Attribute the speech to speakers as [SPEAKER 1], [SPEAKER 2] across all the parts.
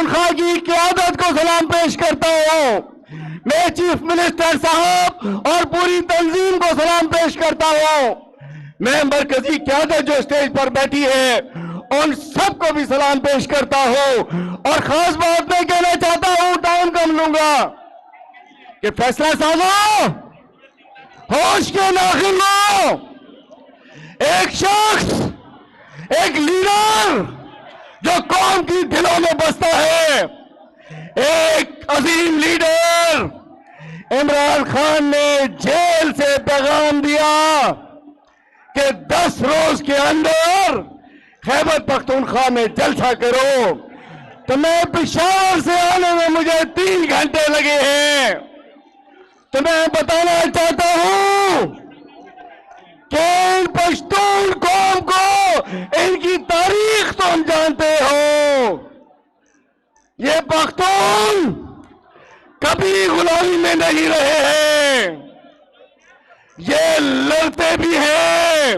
[SPEAKER 1] पख्तूनख्वा की क़यादत को सलाम पेश करता हूँ। मैं चीफ मिनिस्टर साहब और पूरी तंजीम को सलाम पेश करता हूँ। मैं मरकजी क़यादत जो स्टेज पर बैठी है उन सबको भी सलाम पेश करता हूँ। और खास बात मैं कहना चाहता हूँ, टाइम कम लूंगा, कि फैसला साजो, होश के नाखिन लो। एक शख्स, एक लीडर जो कौम की दिलों में बसता है, एक अजीम लीडर इमरान खान ने जेल से पैगाम दिया कि 10 रोज के अंदर खैबर पख्तूनख्वा में जलसा करो। तो मैं पेशावर से आने में मुझे 3 घंटे लगे हैं। तो मैं बताना चाहता हूं कि इन पश्तून कौम को इनकी तारीख तुम जानते हो। ये पख्तून कभी गुलामी में नहीं रहे हैं। ये लड़ते भी हैं,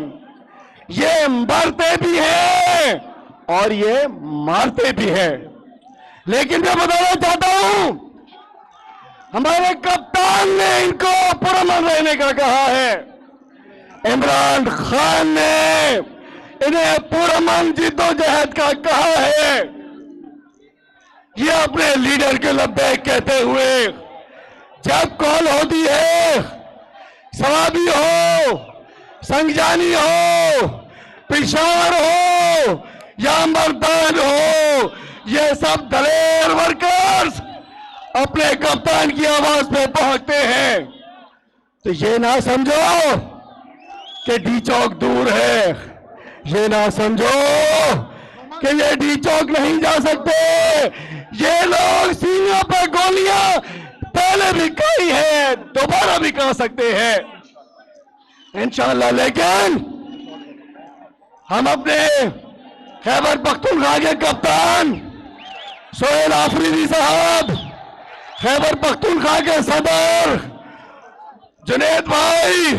[SPEAKER 1] ये मरते भी हैं और ये मारते भी हैं। लेकिन मैं बताना चाहता हूं, हमारे कप्तान ने इनको पुरअमन रहने का कहा है। इमरान खान ने इन्हें पुरअमन जिद्दोजहद का कहा है। ये अपने लीडर के लब्बैक कहते हुए जब कॉल होती है, सवाबी हो, संगजानी हो, पेशावर हो या मर्दान हो, ये सब दलेर वर्कर्स अपने कप्तान की आवाज पे पहुंचते हैं। तो ये ना समझो कि डी चौक दूर है, ये ना समझो कि ये डी चौक नहीं जा सकते। ये लोग सीनों पर गोलियां पहले भी खाई है, दोबारा भी खा सकते हैं इंशाअल्लाह। लेकिन हम अपने खैबर पख्तूनख्वा के कप्तान सोहेल आफरीदी साहब, खैबर पख्तूनख्वा के सदर जुनेद भाई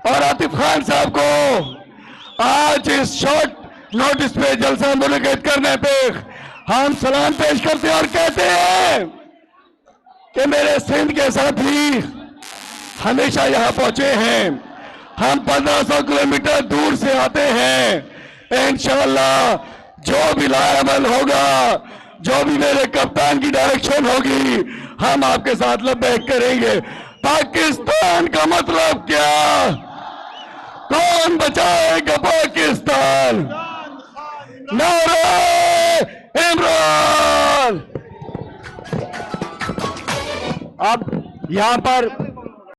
[SPEAKER 1] और आतिफ खान साहब को आज इस शॉर्ट नोटिस पे जलसा मुनक़िद करने पे हम सलाम पेश करते हैं और कहते हैं कि मेरे सिंध के साथी हमेशा यहां पहुंचे हैं। हम 1500 किलोमीटर दूर से आते हैं। इंशाअल्लाह जो भी लाएमल होगा, जो भी मेरे कप्तान की डायरेक्शन होगी, हम आपके साथ लब्बैक करेंगे। पाकिस्तान का मतलब क्या? कौन बचाएगा पाकिस्तान? नारे इमरान। अब यहां पर